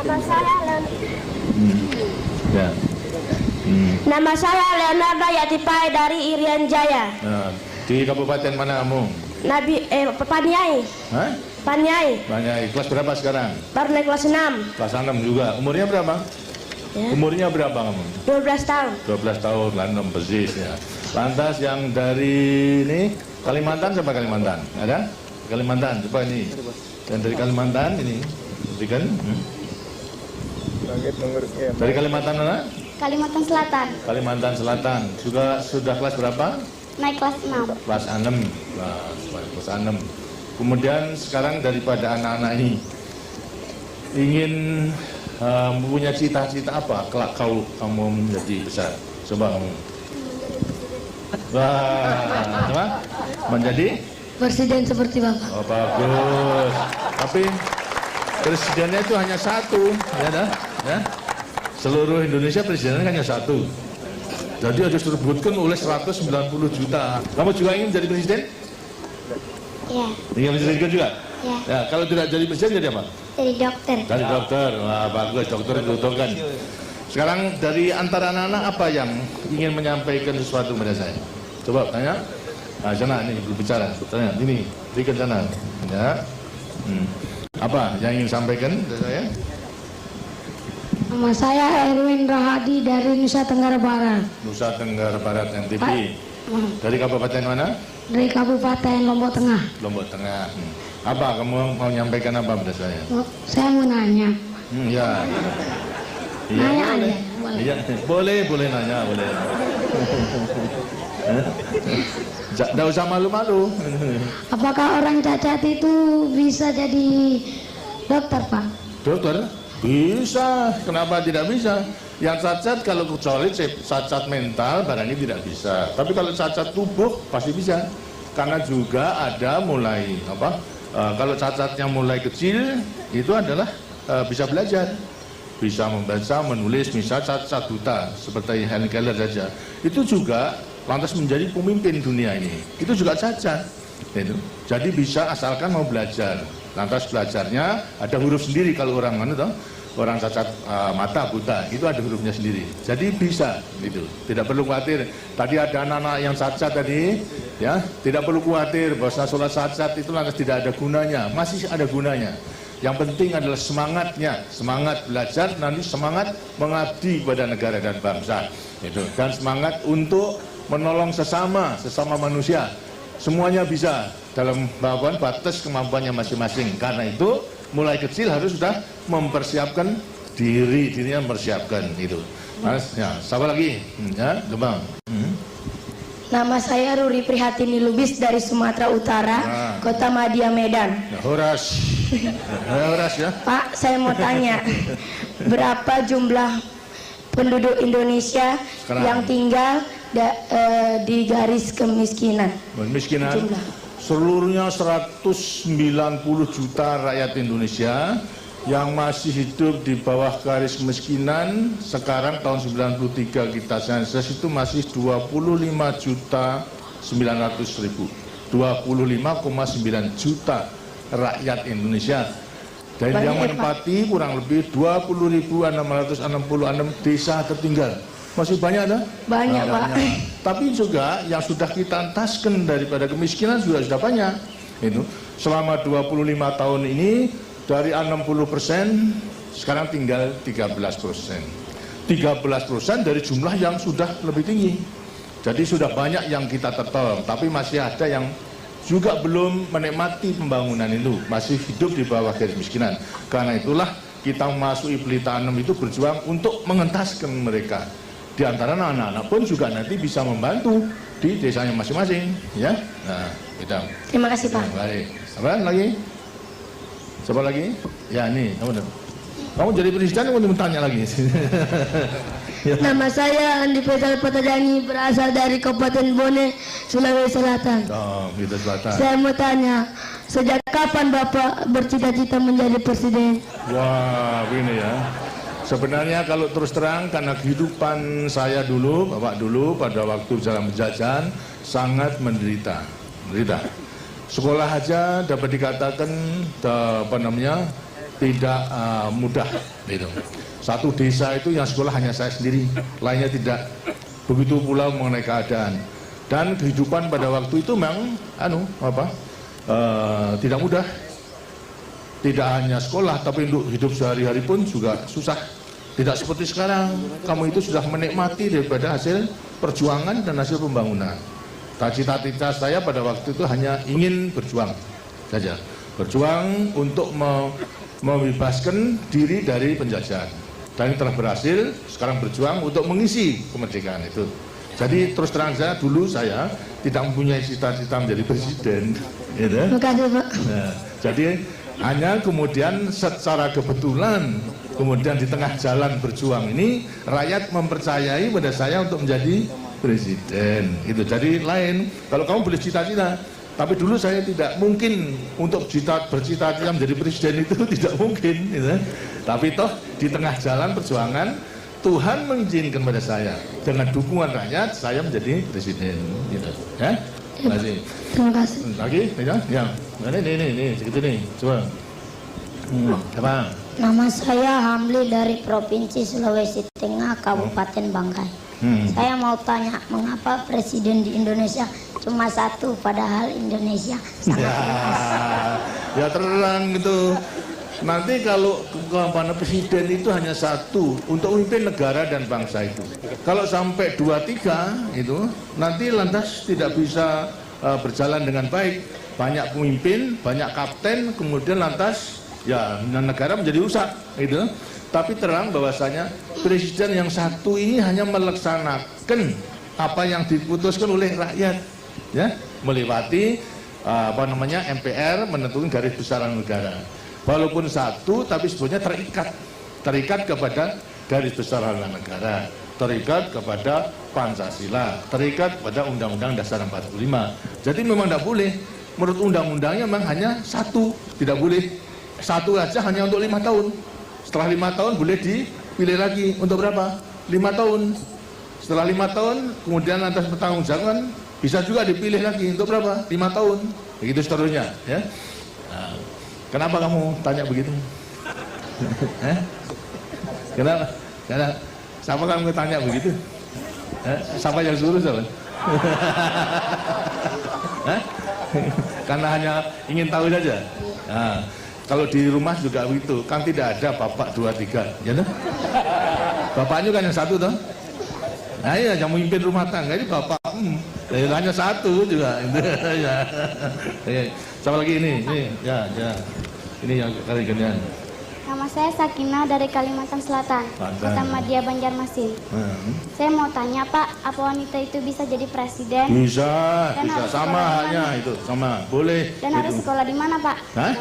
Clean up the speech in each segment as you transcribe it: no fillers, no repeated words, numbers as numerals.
Nama saya Ya. Nama saya Leonardo Yatipai dari Irian Jaya. Nah, di kabupaten mana kamu? Paniai. Hah? Paniai. Paniai. Kelas berapa sekarang? Baru naik kelas 6. Kelas 6 juga. Umurnya berapa? Ya. Umurnya berapa kamu? 12 tahun. 12 tahun, lah 6 persis ya. Lantas yang dari ini Kalimantan sampai Kalimantan, ada? Kalimantan, coba ini. Yang dari Kalimantan ini, berikan. Dari Kalimantan mana? Kalimantan Selatan. Kalimantan Selatan. Sudah kelas berapa? Naik kelas 6. Kelas 6. Kelas 6. Kemudian sekarang daripada anak-anak ini ingin mempunyai cita-cita apa kelak kamu menjadi besar? Coba kamu. Wah, apa? Menjadi Presiden seperti Bapak. oh, bagus. Tapi presidennya itu hanya satu, ya dah, ya. Seluruh Indonesia presidennya hanya satu. Jadi harus direbutkan oleh 190 juta. Kamu juga ingin jadi presiden? Ya. Ingin jadi presiden juga? Ya. Ya, kalau tidak jadi presiden jadi apa? Jadi dokter. Dari dokter. Wah, bagus, dokter dibutuhkan. Sekarang dari antara anak-anak apa yang ingin menyampaikan sesuatu pada saya? Coba tanya. Nah, sana nih berbicara. Tanya, ini, berikan sana. Ya. Apa yang ingin sampaikan pada saya? Nama saya Erwin Rahadi dari Nusa Tenggara Barat. Nusa Tenggara Barat NTB. Dari kabupaten mana? Dari Kabupaten Lombok Tengah. Lombok Tengah. Apa kamu mau menyampaikan apa pada saya? Saya mau nanya. Ya. Iya, Nanya boleh. aja, boleh. Iya, boleh nanya, boleh. Tidak usah malu-malu. Apakah orang cacat itu bisa jadi dokter, Pak? Dokter? Bisa. Kenapa tidak bisa? Yang cacat kalau kecuali cacat mental barangnya tidak bisa. Tapi kalau cacat tubuh pasti bisa. Karena juga ada mulai apa? Kalau cacatnya mulai kecil itu adalah bisa belajar. Bisa membaca, menulis, misalnya cacat buta seperti Helen Keller saja. Itu juga lantas menjadi pemimpin dunia ini. Itu juga cacat. Itu. Jadi bisa asalkan mau belajar. Lantas belajarnya ada huruf sendiri kalau orang mana toh? Orang cacat mata buta itu ada hurufnya sendiri. Jadi bisa gitu. Tidak perlu khawatir. Tadi ada anak-anak yang cacat tadi, ya, tidak perlu khawatir bahwa sholat cacat itu lantas tidak ada gunanya. Masih ada gunanya. Yang penting adalah semangatnya, semangat belajar, nanti semangat mengabdi kepada negara dan bangsa. Itu. Dan semangat untuk menolong sesama manusia. Semuanya bisa dalam batas kemampuannya masing-masing. Karena itu mulai kecil harus sudah mempersiapkan dirinya mempersiapkan itu. Mas, ya, siapa lagi? Ya, coba. Nama saya Ruri Prihatini Lubis dari Sumatera Utara, Kota Madia, Medan. Ya, Horas. Horas ya. Pak, saya mau tanya, berapa jumlah penduduk Indonesia sekarang yang tinggal di garis kemiskinan? Kemiskinan seluruhnya 190 juta rakyat Indonesia yang masih hidup di bawah garis kemiskinan. Sekarang tahun 93 kita sensus itu masih 25.900.000, 25,9 juta rakyat Indonesia. Dan banyak yang menempati kurang lebih 20.666 desa tertinggal. Masih banyak ada? Banyak, Pak. Tapi juga yang sudah kita entaskan daripada kemiskinan sudah banyak. Itu selama 25 tahun ini dari 60% sekarang tinggal 13%. 13% dari jumlah yang sudah lebih tinggi. Jadi sudah banyak yang kita tertolong, tapi masih ada yang juga belum menikmati pembangunan itu, masih hidup di bawah garis kemiskinan. Karena itulah kita memasuki Pelita 6 itu berjuang untuk mengentaskan mereka. Di antara anak-anak pun juga nanti bisa membantu di desanya masing-masing, ya. Nah, kita. Terima kasih, Pak. Baik. Apa lagi? Siapa lagi? Ya, nih, kamu jadi presiden, kamu tanya lagi. Nama saya Andi Petal Patajani, berasal dari Kabupaten Bone, Sulawesi Selatan. Oh, gitu Selatan. Saya mau tanya, sejak kapan Bapak bercita-cita menjadi presiden? Wah, ini ya. Sebenarnya kalau terus terang, karena kehidupan saya dulu, Bapak dulu pada waktu jalan penjajahan sangat menderita. Sekolah aja dapat dikatakan tidak mudah gitu. Satu desa itu yang sekolah hanya saya sendiri, lainnya tidak. Begitu pula mengenai keadaan dan kehidupan pada waktu itu memang tidak mudah. Tidak hanya sekolah, tapi untuk hidup sehari-hari pun juga susah. Tidak seperti sekarang, kamu itu sudah menikmati daripada hasil perjuangan dan hasil pembangunan. Cita-cita saya pada waktu itu hanya ingin berjuang saja, berjuang untuk membebaskan diri dari penjajahan. Dan telah berhasil, sekarang berjuang untuk mengisi kemerdekaan itu. Jadi terus terang saja, dulu saya tidak mempunyai cita-cita menjadi presiden, gitu. Nah, jadi hanya kemudian secara kebetulan, kemudian di tengah jalan berjuang ini, rakyat mempercayai pada saya untuk menjadi presiden. Itu jadi lain. Kalau kamu boleh cita-cita, tapi dulu saya tidak mungkin untuk bercita-cita menjadi presiden itu tidak mungkin. Gitu. Tapi toh di tengah jalan perjuangan Tuhan mengizinkan pada saya dengan dukungan rakyat saya menjadi presiden. Gitu. Ya, terima kasih. Terima kasih. Lagi, ya. Ini, segitu nih, coba. Apa? Nama saya Hamli dari Provinsi Sulawesi Tengah, Kabupaten Bangkai. Saya mau tanya, mengapa presiden di Indonesia cuma satu, padahal Indonesia sangat luas? Ya terang gitu. Nanti kalau presiden itu hanya satu untuk memimpin negara dan bangsa itu. Kalau sampai 2-3 itu, nanti lantas tidak bisa berjalan dengan baik. Banyak pemimpin, banyak kapten, kemudian lantas ya negara menjadi rusak gitu. Tapi terang bahwasanya presiden yang satu ini hanya melaksanakan apa yang diputuskan oleh rakyat, ya, melewati MPR menentukan garis besaran negara. Walaupun satu, tapi sebetulnya terikat kepada garis besaran negara, terikat kepada Pancasila, terikat pada Undang-Undang Dasar 45. Jadi memang tidak boleh, menurut undang-undangnya memang hanya satu, tidak boleh satu aja hanya untuk 5 tahun. Setelah 5 tahun boleh dipilih lagi untuk berapa? 5 tahun. Setelah 5 tahun, kemudian lantas pertanggungjawaban bisa juga dipilih lagi untuk berapa? 5 tahun. Begitu seterusnya, ya. Nah, kenapa kamu tanya begitu? Kenapa? Siapa kamu tanya begitu? Siapa yang suruh siapa? Karena hanya ingin tahu saja. Nah, kalau di rumah juga begitu, kan tidak ada bapak 2-3, ya toh? Bapaknya kan yang satu toh? Nah ya, yang memimpin rumah tangga ini bapak, hanya satu juga. Ya. Sama lagi ini, ya, ini yang kali ginian. Nama saya Sakinah dari Kalimantan Selatan, Kota Madia, Banjarmasin. Saya mau tanya Pak, apa wanita itu bisa jadi presiden? Bisa sama hanya dimana? itu, sama, boleh. Dan harus sekolah di mana Pak? Hah?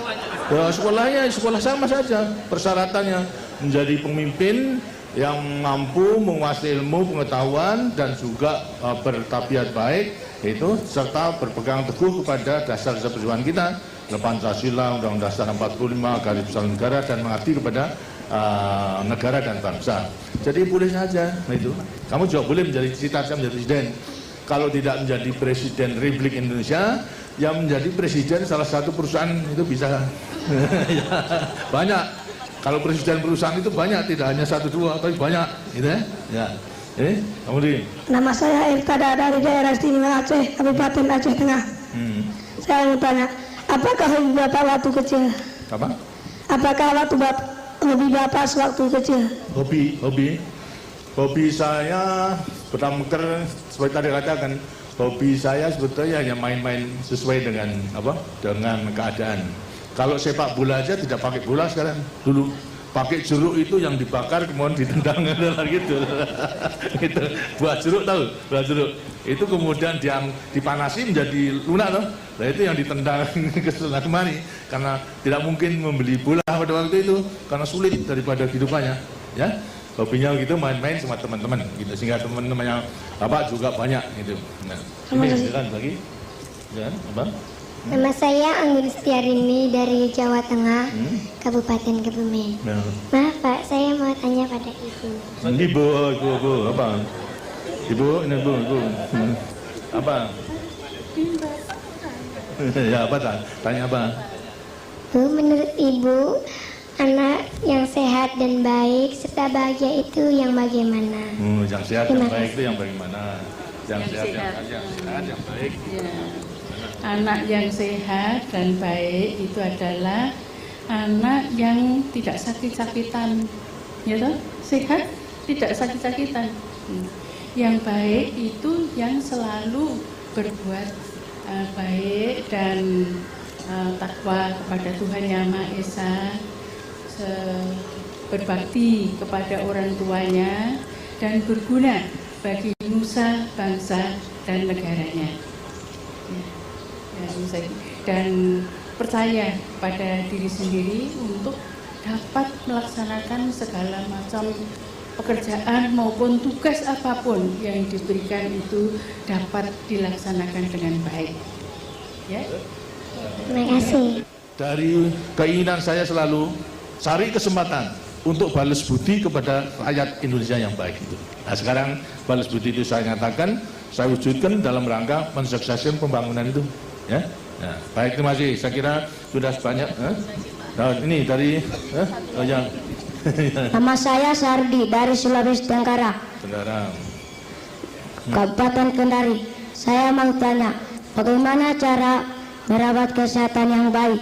Ya, sekolah sama saja persyaratannya, menjadi pemimpin yang mampu menguasai ilmu pengetahuan dan juga bertabiat baik itu, serta berpegang teguh kepada dasar-dasar perjuangan kita, Pancasila, Undang-Undang Dasar 45, garis besar negara, dan mengabdi kepada negara dan bangsa. Jadi boleh saja, itu. Kamu juga boleh menjadi cita-cita menjadi presiden. Kalau tidak menjadi presiden Republik Indonesia, yang menjadi presiden salah satu perusahaan itu bisa. Banyak. Kalau presiden perusahaan itu banyak, tidak hanya 1-2, tapi banyak, gitu ya. Ya. Kamu di. Nama saya Irtada dari daerah istimewa Aceh, Kabupaten Aceh Tengah. Saya mau tanya, apakah hobi Bapak waktu kecil? Apa? Apakah hobi Bapak sewaktu kecil? Hobi saya bertamuker, seperti tadi katakan, hobi saya sebetulnya hanya main-main sesuai dengan dengan keadaan. Kalau sepak bola aja tidak pakai bola sekarang, dulu pakai jeruk itu yang dibakar kemudian ditendang gitu. Gitu. Buah jeruk tahu? Buah jeruk itu kemudian dipanasi menjadi lunak loh. Nah itu yang ditendang ke sana kemari karena tidak mungkin membeli bola pada waktu itu karena sulit daripada kehidupannya. Ya, hobinya gitu main-main sama teman-teman gitu, sehingga teman-temannya Bapak juga banyak gitu. Nah, ini silakan lagi. Ya, Abang. Nama saya Anggun Setiarini dari Jawa Tengah, Kabupaten Kebumen. Maaf Pak, saya mau tanya pada Ibu. Ibu, apa? Ibu, ini ibu. Apa? Ya apa tak? Tanya apa? Bu, menurut Ibu, Anak yang sehat dan baik serta bahagia itu yang bagaimana? Yang sehat dan baik itu yang bagaimana? Yang sehat yang baik. Ya. Anak yang sehat dan baik itu adalah anak yang tidak sakit-sakitan, ya toh? Sehat, tidak sakit-sakitan. Yang baik itu yang selalu berbuat baik dan takwa kepada Tuhan Yang Maha Esa, berbakti kepada orang tuanya, dan berguna bagi nusa, bangsa, dan negaranya. Dan percaya pada diri sendiri untuk dapat melaksanakan segala macam pekerjaan maupun tugas apapun yang diberikan itu dapat dilaksanakan dengan baik. Ya. Terima kasih. Dari keinginan saya selalu cari kesempatan untuk balas budi kepada rakyat Indonesia yang baik itu. Nah sekarang balas budi itu saya nyatakan, saya wujudkan dalam rangka mensukseskan pembangunan itu. Ya, nah, baik, terima kasih. Saya kira sudah banyak. Nah ini dari yang Nama saya Sardi dari Sulawesi Tenggara, Kabupaten Kendari. Saya mau tanya, bagaimana cara merawat kesehatan yang baik?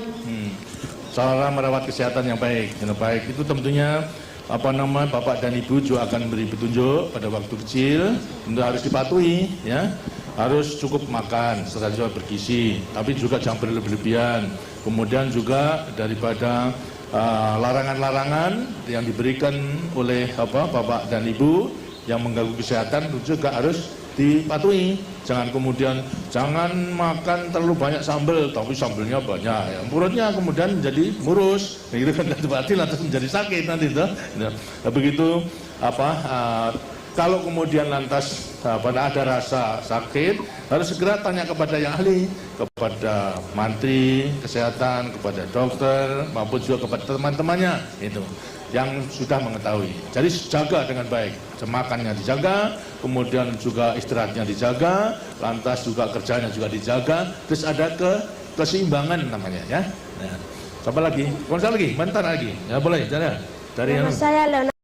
Cara merawat kesehatan yang baik. Yang baik itu tentunya Bapak dan Ibu juga akan beri petunjuk pada waktu kecil, tentu harus dipatuhi, ya. Harus cukup makan, serta juga bergizi, tapi juga jangan berlebihan. Kemudian juga daripada larangan-larangan yang diberikan oleh Bapak dan Ibu yang mengganggu kesehatan juga harus dipatuhi. Jangan kemudian jangan makan terlalu banyak sambal, tapi sambelnya banyak, ya. Perutnya kemudian menjadi murus, itu kan berarti lantas menjadi sakit nanti, nah, begitu kalau kemudian lantas ada rasa sakit, harus segera tanya kepada yang ahli, kepada Menteri Kesehatan, kepada dokter, maupun juga kepada teman-temannya itu yang sudah mengetahui. Jadi jaga dengan baik, makannya dijaga, kemudian juga istirahatnya dijaga, lantas juga kerjanya juga dijaga, terus ada keseimbangan namanya, ya. Nah, siapa lagi? Konser lagi, bentar lagi, ya boleh, dari Nama saya Leonardo.